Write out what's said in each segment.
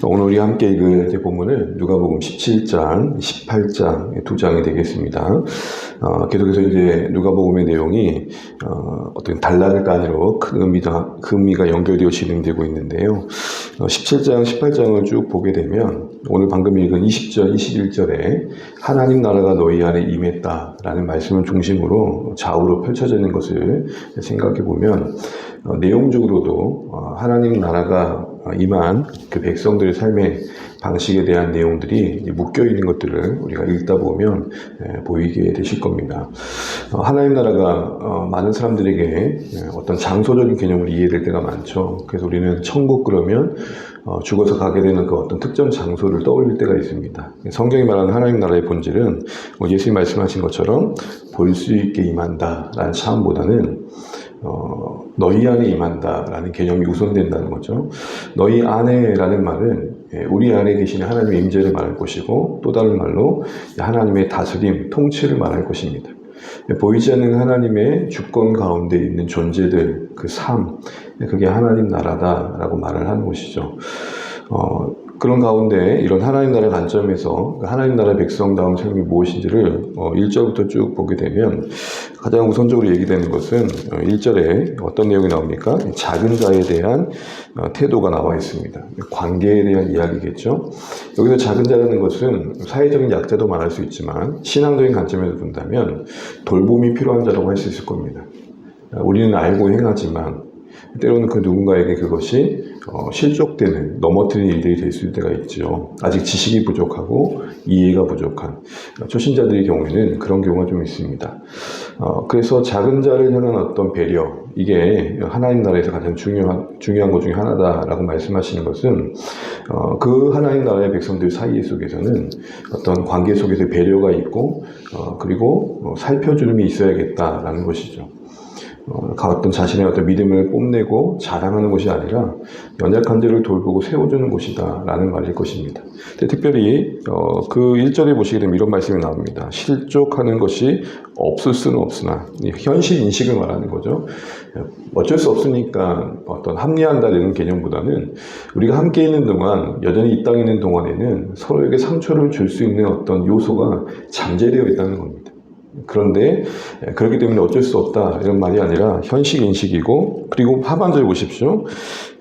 오늘 우리 함께 읽을 본문은 누가복음 17장, 18장 두 장이 되겠습니다. 계속해서 이제 누가복음의 내용이 어떤 단락을 단위로 큰 의미가 연결되어 진행되고 있는데요. 17장, 18장을 쭉 보게 되면 오늘 방금 읽은 20절, 21절에 하나님 나라가 너희 안에 임했다라는 말씀을 중심으로 좌우로 펼쳐지는 것을 생각해 보면 내용적으로도 하나님 나라가 임한 그 백성들의 삶의 방식에 대한 내용들이 묶여있는 것들을 우리가 읽다 보면 보이게 되실 겁니다. 하나님 나라가 많은 사람들에게 어떤 장소적인 개념으로 이해될 때가 많죠. 그래서 우리는 천국 그러면 죽어서 가게 되는 그 어떤 특정 장소를 떠올릴 때가 있습니다. 성경이 말하는 하나님 나라의 본질은 예수님이 말씀하신 것처럼 볼 수 있게 임한다라는 차원보다는 너희 안에 임한다라는 개념이 우선된다는 거죠. 너희 안에라는 말은 우리 안에 계시는 하나님의 임재를 말할 것이고 또 다른 말로 하나님의 다스림, 통치를 말할 것입니다. 보이지 않는 하나님의 주권 가운데 있는 존재들, 그 삶, 그게 하나님 나라다라고 말을 하는 것이죠. 그런 가운데 이런 하나님 나라의 관점에서 하나님 나라의 백성다운 삶이 무엇인지를 1절부터 쭉 보게 되면 가장 우선적으로 얘기되는 것은 1절에 어떤 내용이 나옵니까? 작은 자에 대한 태도가 나와 있습니다. 관계에 대한 이야기겠죠. 여기서 작은 자라는 것은 사회적인 약자도 말할 수 있지만 신앙적인 관점에서 본다면 돌봄이 필요한 자라고 할 수 있을 겁니다. 우리는 알고 행하지만 때로는 그 누군가에게 그것이 실족되는, 넘어뜨리는 일들이 될 수 있을 때가 있죠. 아직 지식이 부족하고 이해가 부족한 초신자들의 경우에는 그런 경우가 좀 있습니다. 그래서 작은 자를 향한 어떤 배려, 이게 하나님 나라에서 가장 중요한 것 중에 하나다라고 말씀하시는 것은 그 하나님 나라의 백성들 사이 속에서는 어떤 관계 속에서 배려가 있고 그리고 살펴주름이 있어야겠다라는 것이죠. 어떤 자신의 어떤 믿음을 뽐내고 자랑하는 것이 아니라 연약한 자를 돌보고 세워주는 것이다 라는 말일 것입니다. 특별히 그 1절에 보시게 되면 이런 말씀이 나옵니다. 실족하는 것이 없을 수는 없으나, 현실 인식을 말하는 거죠. 어쩔 수 없으니까 어떤 합리한다는 개념보다는 우리가 함께 있는 동안, 여전히 이 땅에 있는 동안에는 서로에게 상처를 줄 수 있는 어떤 요소가 잠재되어 있다는 겁니다. 그런데 그렇기 때문에 어쩔 수 없다 이런 말이 아니라 현실 인식이고, 그리고 하반절 보십시오.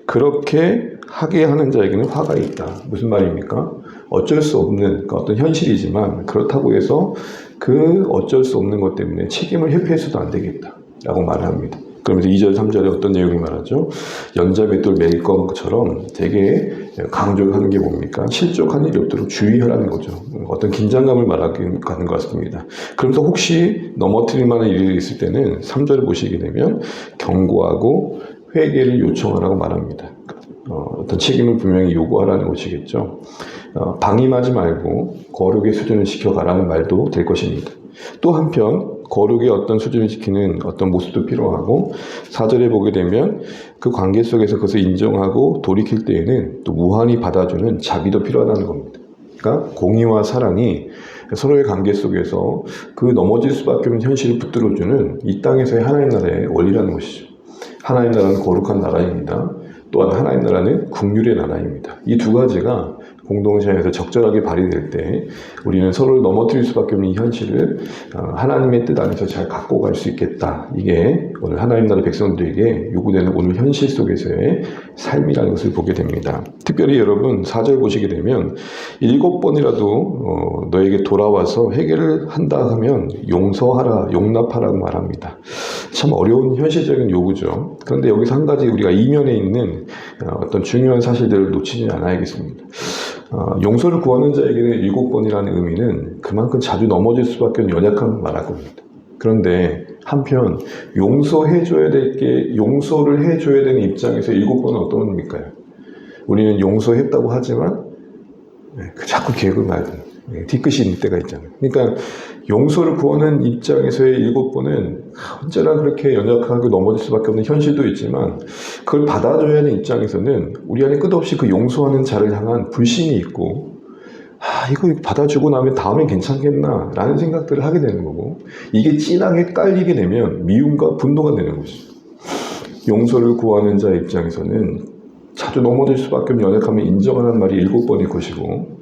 그렇게 하게 하는 자에게는 화가 있다. 무슨 말입니까? 어쩔 수 없는 어떤 현실이지만 그렇다고 해서 그 어쩔 수 없는 것 때문에 책임을 회피해서도 안 되겠다 라고 말을 합니다. 그러면서 2절, 3절에 어떤 내용이 말하죠? 연자맷돌 매일 것처럼 되게 강조를 하는 게 뭡니까? 실족하는 일이 없도록 주의하라는 거죠. 어떤 긴장감을 말하는 것 같습니다. 그러면서 혹시 넘어뜨릴 만한 일이 있을 때는 3절을 보시게 되면 경고하고 회개를 요청하라고 말합니다. 어떤 책임을 분명히 요구하라는 것이겠죠. 방임하지 말고 거룩의 수준을 지켜가라는 말도 될 것입니다. 또 한편 거룩의 어떤 수준을 지키는 어떤 모습도 필요하고, 4절에 보게 되면 그 관계 속에서 그것을 인정하고 돌이킬 때에는 또 무한히 받아주는 자비도 필요하다는 겁니다. 그러니까 공의와 사랑이 서로의 관계 속에서 그 넘어질 수밖에 없는 현실을 붙들어주는 이 땅에서의 하나님 나라의 원리라는 것이죠. 하나님 나라는 거룩한 나라입니다. 또한 하나님 나라는 긍휼의 나라입니다. 이 두 가지가 공동체에서 적절하게 발휘될 때 우리는 서로를 넘어뜨릴 수밖에 없는 이 현실을 하나님의 뜻 안에서 잘 갖고 갈 수 있겠다. 이게 오늘 하나님 나라 백성들에게 요구되는 오늘 현실 속에서의 삶이라는 것을 보게 됩니다. 특별히 여러분 4절 보시게 되면 7번이라도 너에게 돌아와서 해결을 한다 하면 용서하라, 용납하라고 말합니다. 참 어려운 현실적인 요구죠. 그런데 여기서 한 가지 우리가 이면에 있는 어떤 중요한 사실들을 놓치지 않아야겠습니다. 용서를 구하는 자에게는 7번이라는 의미는 그만큼 자주 넘어질 수밖에 없는 연약함을 말할 겁니다. 그런데 한편 용서를 해줘야 되는 입장에서 7번은 어떤 의미일까요? 우리는 용서했다고 하지만 자꾸 계획을 말고 뒤끝이 있는 때가 있잖아요. 그러니까 용서를 구하는 입장에서의 7번은 언제나 그렇게 연약하고 넘어질 수밖에 없는 현실도 있지만, 그걸 받아줘야 하는 입장에서는 우리 안에 끝없이 그 용서하는 자를 향한 불신이 있고, 이거 받아주고 나면 다음엔 괜찮겠나 라는 생각들을 하게 되는 거고, 이게 진하게 깔리게 되면 미움과 분노가 되는 것이죠. 용서를 구하는 자 입장에서는 자주 넘어질 수밖에 없는 연약함을 인정하는 말이 7번일 것이고,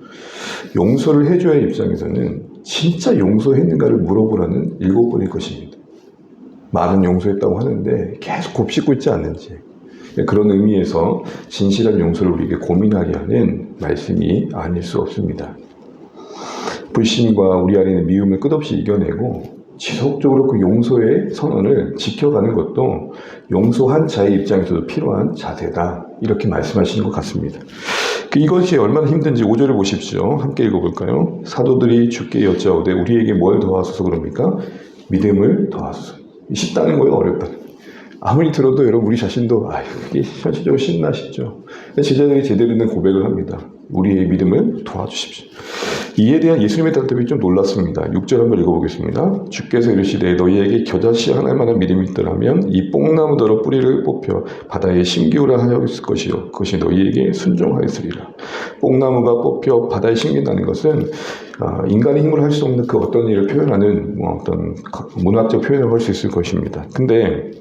용서를 해줘야 할 입장에서는 진짜 용서했는가를 물어보라는 7번일 것입니다. 말은 용서했다고 하는데 계속 곱씹고 있지 않는지, 그런 의미에서 진실한 용서를 우리에게 고민하게 하는 말씀이 아닐 수 없습니다. 불신과 우리 안에 있는 미움을 끝없이 이겨내고 지속적으로 그 용서의 선언을 지켜가는 것도 용서한 자의 입장에서도 필요한 자세다, 이렇게 말씀하시는 것 같습니다. 이것이 얼마나 힘든지 5절을 보십시오. 함께 읽어볼까요? 사도들이 주께 여짜오되 우리에게 뭘 더하소서 그럽니까? 믿음을 더하소서. 쉽다는 거예요, 어렵다는 거예요. 아무리 들어도 여러분 우리 자신도 그게 현실적으로 쉽나 싶죠. 제자들이 제대로 된 고백을 합니다. 우리의 믿음을 도와주십시오. 이에 대한 예수님의 답답이 좀 놀랐습니다. 6절 한번 읽어보겠습니다. 주께서 이르시되 너희에게 겨자씨 하나만한 믿음이 있더라면 이 뽕나무더러 뿌리를 뽑혀 바다에 심기우라 하였을 것이요 그것이 너희에게 순종하였으리라. 뽕나무가 뽑혀 바다에 심긴다는 것은 인간의 힘으로 할 수 없는 그 어떤 일을 표현하는 어떤 문학적 표현을 할 수 있을 것입니다. 근데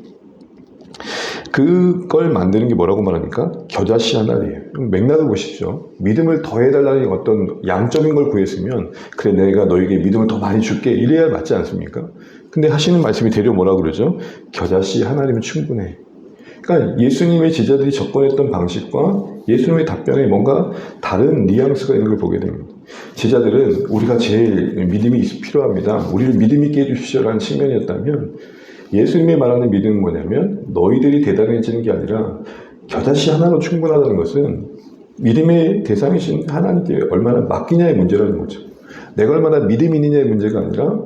그걸 만드는 게 뭐라고 말합니까? 겨자씨 하나예요. 맥락을 보십시오. 믿음을 더해달라는 어떤 양적인 걸 구했으면 그래 내가 너에게 믿음을 더 많이 줄게 이래야 맞지 않습니까? 근데 하시는 말씀이 대략 뭐라고 그러죠? 겨자씨 하나이면 충분해. 그러니까 예수님의 제자들이 접근했던 방식과 예수님의 답변에 뭔가 다른 뉘앙스가 있는 걸 보게 됩니다. 제자들은 우리가 제일 믿음이 필요합니다. 우리를 믿음 있게 해주십시오라는 측면이었다면, 예수님이 말하는 믿음은 뭐냐면 너희들이 대단해지는 게 아니라 겨자씨 하나로 충분하다는 것은 믿음의 대상이신 하나님께 얼마나 맡기냐의 문제라는 거죠. 내가 얼마나 믿음이 있느냐의 문제가 아니라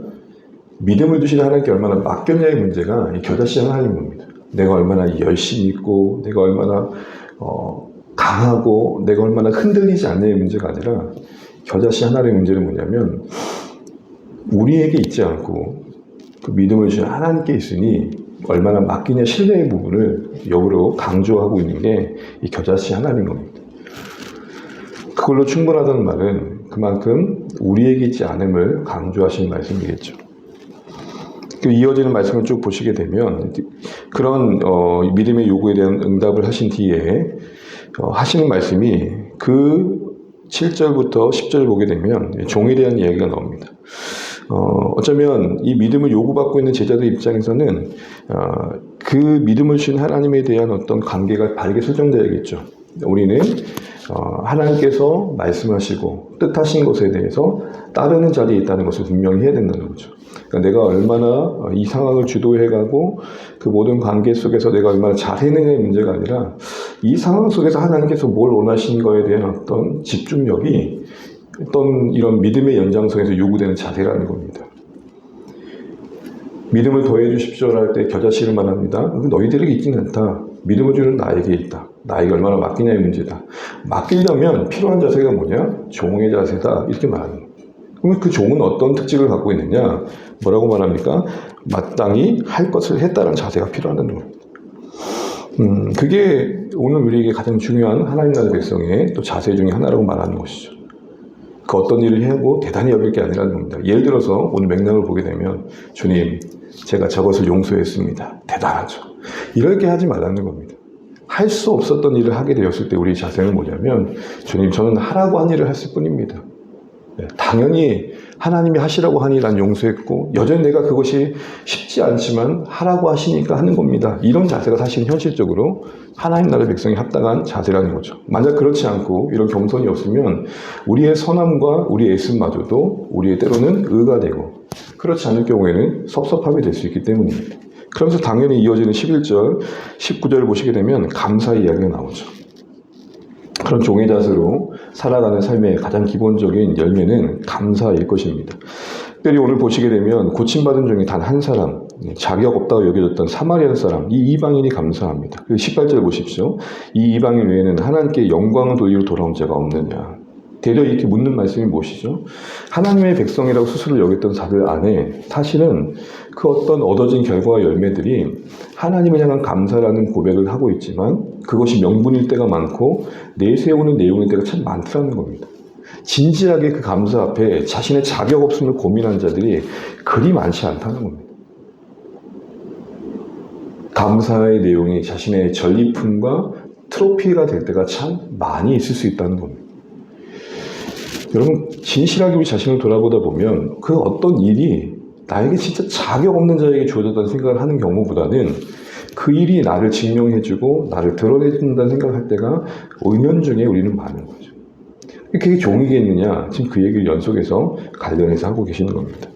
믿음을 주시는 하나님께 얼마나 맡겼냐의 문제가 이 겨자씨 하나인 겁니다. 내가 얼마나 열심히 있고 내가 얼마나 강하고 내가 얼마나 흔들리지 않냐의 문제가 아니라 겨자씨 하나의 문제는 뭐냐면 우리에게 있지 않고 그 믿음을 주신 하나님께 있으니 얼마나 맡기냐 신뢰의 부분을 역으로 강조하고 있는 게 이 겨자씨 하나인 겁니다. 그걸로 충분하다는 말은 그만큼 우리에게 있지 않음을 강조하시는 말씀이겠죠. 이어지는 말씀을 쭉 보시게 되면 그런 믿음의 요구에 대한 응답을 하신 뒤에 하시는 말씀이 그 7절부터 10절을 보게 되면 종에 대한 이야기가 나옵니다. 어쩌면 이 믿음을 요구받고 있는 제자들 입장에서는 그 믿음을 주신 하나님에 대한 어떤 관계가 바르게 설정되어야겠죠. 우리는 하나님께서 말씀하시고 뜻하신 것에 대해서 따르는 자리에 있다는 것을 분명히 해야 된다는 거죠. 그러니까 내가 얼마나 이 상황을 주도해가고 그 모든 관계 속에서 내가 얼마나 잘해내냐의 문제가 아니라 이 상황 속에서 하나님께서 뭘 원하신 거에 대한 어떤 집중력이 어떤 이런 믿음의 연장선에서 요구되는 자세라는 겁니다. 믿음을 더해 주십시오 할 때 겨자씨를 말합니다. 너희들에게 있지는 않다. 믿음을 주는 나에게 있다. 나에게 얼마나 맡기냐의 문제다. 맡기려면 필요한 자세가 뭐냐? 종의 자세다. 이렇게 말하는 거예요. 그러면 그 종은 어떤 특징을 갖고 있느냐? 뭐라고 말합니까? 마땅히 할 것을 했다는 자세가 필요하다는 겁니다. 그게 오늘 우리에게 가장 중요한 하나님 나라 백성의 또 자세 중에 하나라고 말하는 것이죠. 그 어떤 일을 하고 대단히 여길 게 아니라는 겁니다. 예를 들어서 오늘 맥락을 보게 되면 주님, 제가 저것을 용서했습니다. 대단하죠. 이렇게 하지 말라는 겁니다. 할 수 없었던 일을 하게 되었을 때 우리 자세는 뭐냐면 주님, 저는 하라고 한 일을 했을 뿐입니다. 당연히 하나님이 하시라고 하니 난 용서했고 여전히 내가 그것이 쉽지 않지만 하라고 하시니까 하는 겁니다. 이런 자세가 사실 현실적으로 하나님 나라의 백성이 합당한 자세라는 거죠. 만약 그렇지 않고 이런 겸손이 없으면 우리의 선함과 우리의 애씀마저도 우리의 때로는 의가 되고 그렇지 않을 경우에는 섭섭함이 될 수 있기 때문입니다. 그러면서 당연히 이어지는 11절, 19절을 보시게 되면 감사 이야기가 나오죠. 그런 종의 자세로 살아가는 삶의 가장 기본적인 열매는 감사일 것입니다. 특별히 오늘 보시게 되면 고침받은 종이 단 한 사람, 자격 없다고 여겨졌던 사마리안 사람, 이 이방인이 감사합니다. 18절 보십시오. 이 이방인 외에는 하나님께 영광을 돌리러 돌아온 자가 없느냐. 대려 이렇게 묻는 말씀이 무엇이죠? 하나님의 백성이라고 스스로 여겼던 자들 안에 사실은 그 어떤 얻어진 결과와 열매들이 하나님을 향한 감사라는 고백을 하고 있지만 그것이 명분일 때가 많고 내세우는 내용일 때가 참 많더라는 겁니다. 진지하게 그 감사 앞에 자신의 자격 없음을 고민한 자들이 그리 많지 않다는 겁니다. 감사의 내용이 자신의 전리품과 트로피가 될 때가 참 많이 있을 수 있다는 겁니다. 여러분, 진실하게 우리 자신을 돌아보다 보면 그 어떤 일이 나에게 진짜 자격 없는 자에게 주어졌다는 생각을 하는 경우보다는 그 일이 나를 증명해주고 나를 드러내준다는 생각을 할 때가 은연중에 우리는 많은 거죠. 그게 종이겠느냐? 지금 그 얘기를 연속해서 관련해서 하고 계시는 겁니다.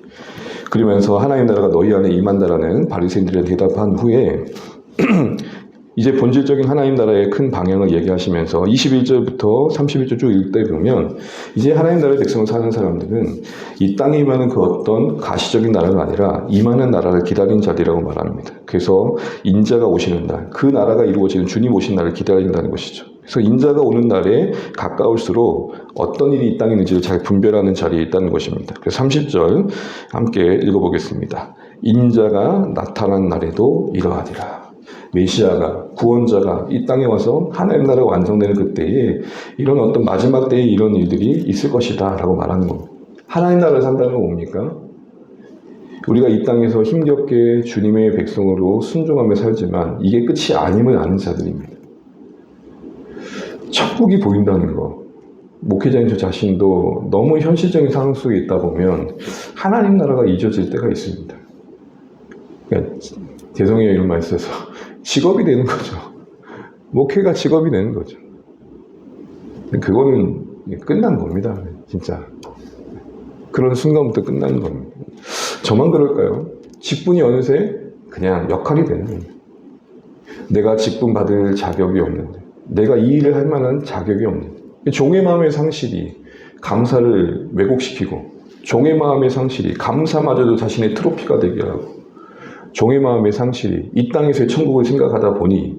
그러면서 하나님 나라가 너희 안에 임한다라는 바리새인들의 대답한 후에 이제 본질적인 하나님 나라의 큰 방향을 얘기하시면서 21절부터 31절 쭉 읽다 보면 이제 하나님 나라의 백성을 사는 사람들은 이 땅에 임하는 그 어떤 가시적인 나라가 아니라 임하는 나라를 기다리는 자들이라고 말합니다. 그래서 인자가 오시는 날, 그 나라가 이루어지는 주님 오신 날을 기다린다는 것이죠. 그래서 인자가 오는 날에 가까울수록 어떤 일이 이 땅에 있는지를 잘 분별하는 자리에 있다는 것입니다. 그래서 30절 함께 읽어보겠습니다. 인자가 나타난 날에도 이러하리라. 메시아가, 구원자가 이 땅에 와서 하나님 나라가 완성되는 그때에 이런 어떤 마지막 때에 이런 일들이 있을 것이다 라고 말하는 겁니다. 하나님 나라를 산다는 건 뭡니까? 우리가 이 땅에서 힘겹게 주님의 백성으로 순종하며 살지만 이게 끝이 아님을 아는 자들입니다. 천국이 보인다는 거. 목회자인 저 자신도 너무 현실적인 상황 속에 있다 보면 하나님 나라가 잊어질 때가 있습니다. 그러니까 죄송해요, 이런 말 써서 직업이 되는 거죠. 목회가 직업이 되는 거죠. 그거는 끝난 겁니다. 진짜. 그런 순간부터 끝나는 겁니다. 저만 그럴까요? 직분이 어느새 그냥 역할이 되는 겁니다. 내가 직분 받을 자격이 없는데, 내가 이 일을 할 만한 자격이 없는데, 종의 마음의 상실이 감사를 왜곡시키고, 종의 마음의 상실이 감사마저도 자신의 트로피가 되게 하고, 종의 마음의 상실이 이 땅에서의 천국을 생각하다 보니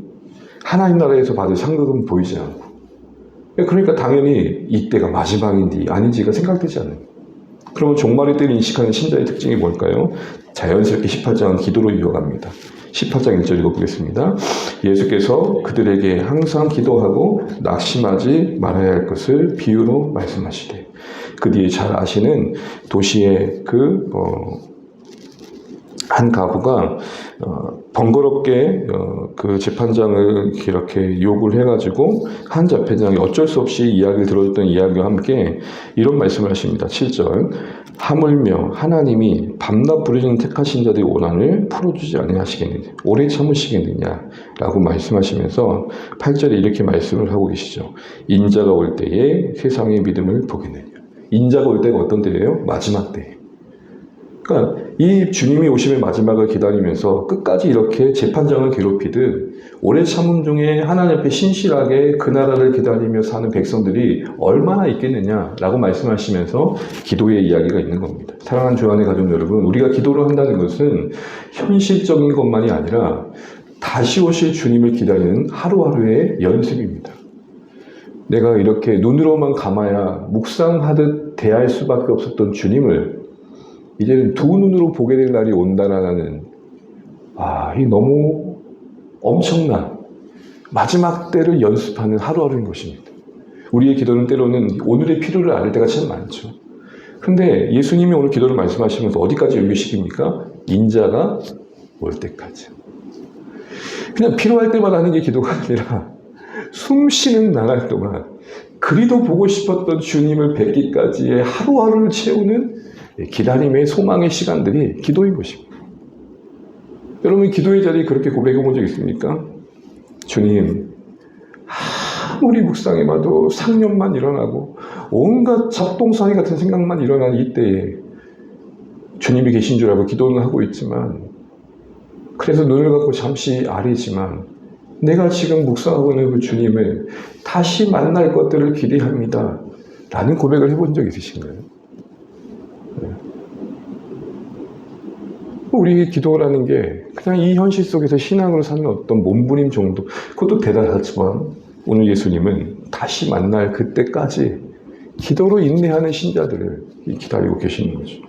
하나님 나라에서 받을 상급은 보이지 않고, 그러니까 당연히 이때가 마지막인지 아닌지가 생각되지 않아요. 그러면 종말의 때를 인식하는 신자의 특징이 뭘까요? 자연스럽게 18장은 기도로 이어갑니다. 18장 1절 읽어보겠습니다. 예수께서 그들에게 항상 기도하고 낙심하지 말아야 할 것을 비유로 말씀하시되, 그 뒤에 잘 아시는 도시의 한 가부가 번거롭게 그 재판장을 이렇게 요구를 해가지고 한 재판장이 어쩔 수 없이 이야기를 들어줬던 이야기와 함께 이런 말씀을 하십니다. 7절 하물며 하나님이 밤낮 부르짖는 택하신 자들의 원한을 풀어주지 아니하시겠느냐, 오래 참으시겠느냐 라고 말씀하시면서 8절에 이렇게 말씀을 하고 계시죠. 인자가 올 때에 세상의 믿음을 보겠느냐. 인자가 올 때가 어떤 때예요? 마지막 때. 그러니까 이 주님이 오심의 마지막을 기다리면서 끝까지 이렇게 재판장을 괴롭히듯 오래 참음 중에 하나님 앞에 신실하게 그 나라를 기다리며 사는 백성들이 얼마나 있겠느냐라고 말씀하시면서 기도의 이야기가 있는 겁니다. 사랑하는 주안의 가족 여러분, 우리가 기도를 한다는 것은 현실적인 것만이 아니라 다시 오실 주님을 기다리는 하루하루의 연습입니다. 내가 이렇게 눈으로만 감아야 묵상하듯 대할 수밖에 없었던 주님을 이제는 두 눈으로 보게 될 날이 온다라는, 이 너무 엄청난 마지막 때를 연습하는 하루하루인 것입니다. 우리의 기도는 때로는 오늘의 필요를 알 때가 참 많죠. 근데 예수님이 오늘 기도를 말씀하시면서 어디까지 연결시킵니까? 인자가 올 때까지. 그냥 필요할 때마다 하는 게 기도가 아니라 숨 쉬는 나날 동안 그리도 보고 싶었던 주님을 뵙기까지의 하루하루를 채우는 기다림의 소망의 시간들이 기도인 것입니다. 여러분, 기도의 자리에 그렇게 고백해 본 적 있습니까? 주님, 아무리 묵상해봐도 상념만 일어나고 온갖 잡동사니 같은 생각만 일어나는 이때에 주님이 계신 줄 알고 기도는 하고 있지만, 그래서 눈을 감고 잠시 아뢰지만 내가 지금 묵상하고 있는 그 주님을 다시 만날 것들을 기대합니다 라는 고백을 해본 적 있으신가요? 우리 기도라는 게 그냥 이 현실 속에서 신앙으로 사는 어떤 몸부림 정도, 그것도 대단하지만 오늘 예수님은 다시 만날 그때까지 기도로 인내하는 신자들을 기다리고 계시는 거죠.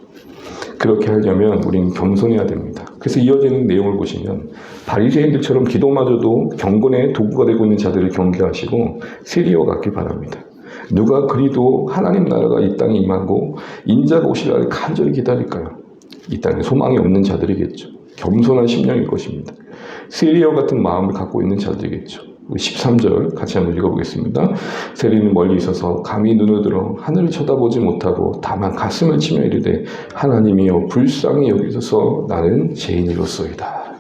그렇게 하려면 우리는 겸손해야 됩니다. 그래서 이어지는 내용을 보시면 바리새인들처럼 기도마저도 경건의 도구가 되고 있는 자들을 경계하시고 세리와 같길 바랍니다. 누가 그리도 하나님 나라가 이 땅에 임하고 인자가 오실 날을 간절히 기다릴까요? 이 땅에 소망이 없는 자들이겠죠. 겸손한 심령일 것입니다. 세리와 같은 마음을 갖고 있는 자들이겠죠. 13절 같이 한번 읽어보겠습니다. 세리는 멀리 있어서 감히 눈을 들어 하늘을 쳐다보지 못하고 다만 가슴을 치며 이르되 하나님이여 불쌍히 여기소서 나는 죄인이로소이다.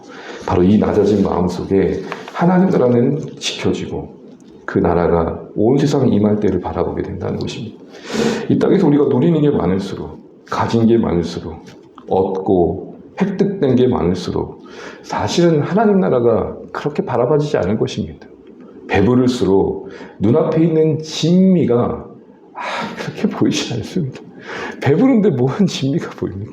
바로 이 낮아진 마음 속에 하나님 나라는 지켜지고 그 나라가 온 세상에 임할 때를 바라보게 된다는 것입니다. 이 땅에서 우리가 누리는 게 많을수록, 가진 게 많을수록, 얻고 획득된 게 많을수록 사실은 하나님 나라가 그렇게 바라봐지지 않을 것입니다. 배부를수록 눈앞에 있는 진미가 그렇게 보이지 않습니다. 배부른데 뭐한 진미가 보입니까?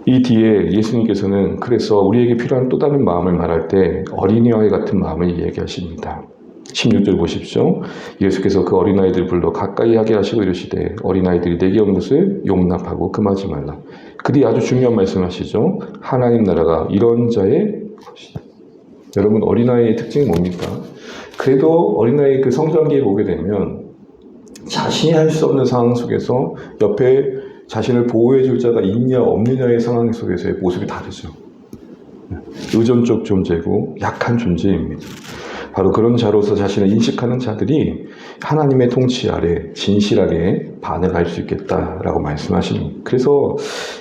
이 뒤에 예수님께서는 그래서 우리에게 필요한 또 다른 마음을 말할 때 어린이와의 같은 마음을 이야기하십니다. 16절 보십시오. 예수께서 그 어린아이들을 불러 가까이 하게 하시고 이르시되 어린아이들이 내게 온 것을 용납하고 금하지 말라. 그뒤 아주 중요한 말씀하시죠. 하나님 나라가 이런 자의 것이다. 여러분, 어린아이의 특징이 뭡니까? 그래도 어린아이의 그 성장기에 보게 되면 자신이 할 수 없는 상황 속에서 옆에 자신을 보호해 줄 자가 있냐 없느냐의 상황 속에서의 모습이 다르죠. 의존적 존재고 약한 존재입니다. 바로 그런 자로서 자신을 인식하는 자들이 하나님의 통치 아래 진실하게 반응할 수 있겠다라고 말씀하십니다. 그래서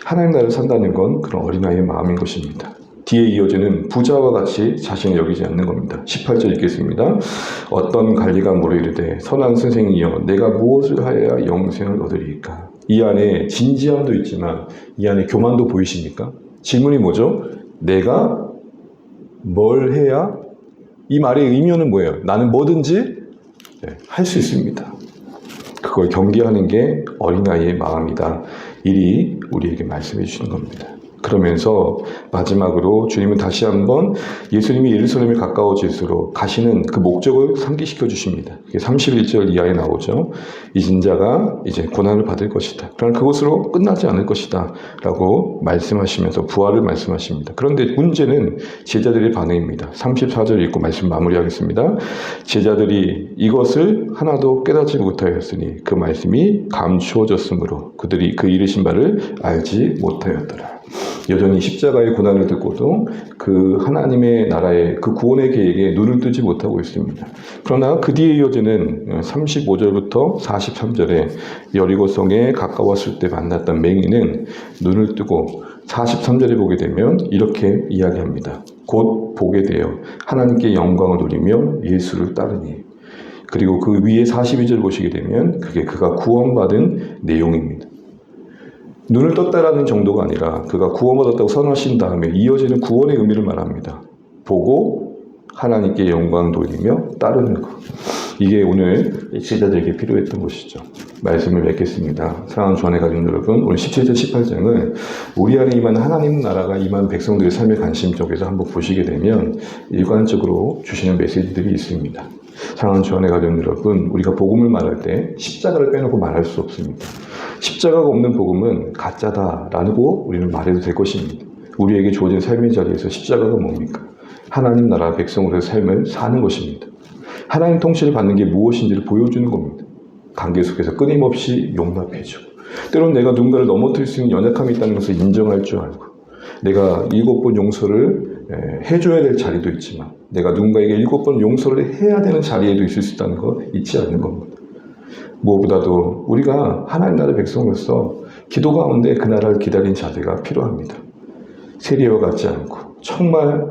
하나님 나라를 산다는 건 그런 어린아이의 마음인 것입니다. 뒤에 이어지는 부자와 같이 자신을 여기지 않는 겁니다. 18절 읽겠습니다. 어떤 관리가 물어 이르되 선한 선생이여 내가 무엇을 하여야 영생을 얻으리이까. 이 안에 진지함도 있지만 이 안에 교만도 보이십니까? 질문이 뭐죠? 내가 뭘 해야? 이 말의 의미는 뭐예요? 나는 뭐든지 할 수 있습니다. 그걸 경계하는 게 어린아이의 마음이다. 이리 우리에게 말씀해 주시는 겁니다. 그러면서 마지막으로 주님은 다시 한번 예수님이 예루살렘에 가까워질수록 가시는 그 목적을 상기시켜 주십니다. 31절 이하에 나오죠. 이 진자가 이제 고난을 받을 것이다. 그러나 그것으로 끝나지 않을 것이다. 라고 말씀하시면서 부활을 말씀하십니다. 그런데 문제는 제자들의 반응입니다. 34절 읽고 말씀 마무리하겠습니다. 제자들이 이것을 하나도 깨닫지 못하였으니 그 말씀이 감추어졌으므로 그들이 그 이르신 바를 알지 못하였더라. 여전히 십자가의 고난을 듣고도 그 하나님의 나라의 그 구원의 계획에 눈을 뜨지 못하고 있습니다. 그러나 그 뒤에 이어지는 35절부터 43절에 여리고성에 가까웠을 때 만났던 맹인은 눈을 뜨고 43절에 보게 되면 이렇게 이야기합니다. 곧 보게 되어 하나님께 영광을 누리며 예수를 따르니. 그리고 그 위에 42절 보시게 되면 그게 그가 구원받은 내용입니다. 눈을 떴다라는 정도가 아니라 그가 구원받았다고 선언하신 다음에 이어지는 구원의 의미를 말합니다. 보고 하나님께 영광 돌리며 따르는 것. 이게 오늘 제자들에게 필요했던 것이죠. 말씀을 맺겠습니다. 사랑하는 주안의 가족 여러분, 오늘 17절 18장을 우리 안에 임한 하나님 나라가 임한 백성들의 삶의 관심 쪽에서 한번 보시게 되면 일관적으로 주시는 메시지들이 있습니다. 사랑하는 주안의 가족 여러분, 우리가 복음을 말할 때 십자가를 빼놓고 말할 수 없습니다. 십자가가 없는 복음은 가짜다라고 우리는 말해도 될 것입니다. 우리에게 주어진 삶의 자리에서 십자가가 뭡니까? 하나님 나라 백성으로의 삶을 사는 것입니다. 하나님 통치를 받는 게 무엇인지를 보여주는 겁니다. 관계 속에서 끊임없이 용납해주고, 때로는 내가 누군가를 넘어뜨릴 수 있는 연약함이 있다는 것을 인정할 줄 알고, 내가 7번 용서를 해줘야 될 자리도 있지만 내가 누군가에게 7번 용서를 해야 되는 자리에도 있을 수 있다는 거 잊지 않는 겁니다. 무엇보다도 우리가 하나님 나라의 백성으로서 기도 가운데 그 나라를 기다린 자세가 필요합니다. 세리와 같지 않고 정말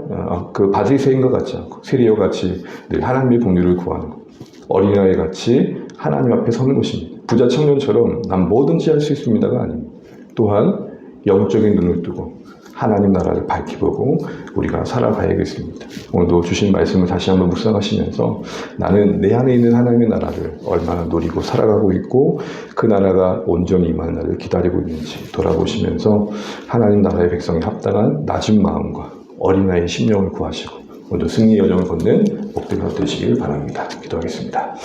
그 바리새인과 같지 않고 세리와 같이 늘 하나님의 긍휼을 구하는 것, 어린아이 같이 하나님 앞에 서는 것입니다. 부자 청년처럼 난 뭐든지 할 수 있습니다가 아닙니다. 또한 영적인 눈을 뜨고 하나님 나라를 밝히보고 우리가 살아가야겠습니다. 오늘도 주신 말씀을 다시 한번 묵상하시면서 나는 내 안에 있는 하나님의 나라를 얼마나 누리고 살아가고 있고 그 나라가 온전히 임하는 날을 기다리고 있는지 돌아보시면서 하나님 나라의 백성에 합당한 낮은 마음과 어린아이의 심령을 구하시고 오늘도 승리의 여정을 걷는 복들가 되시길 바랍니다. 기도하겠습니다.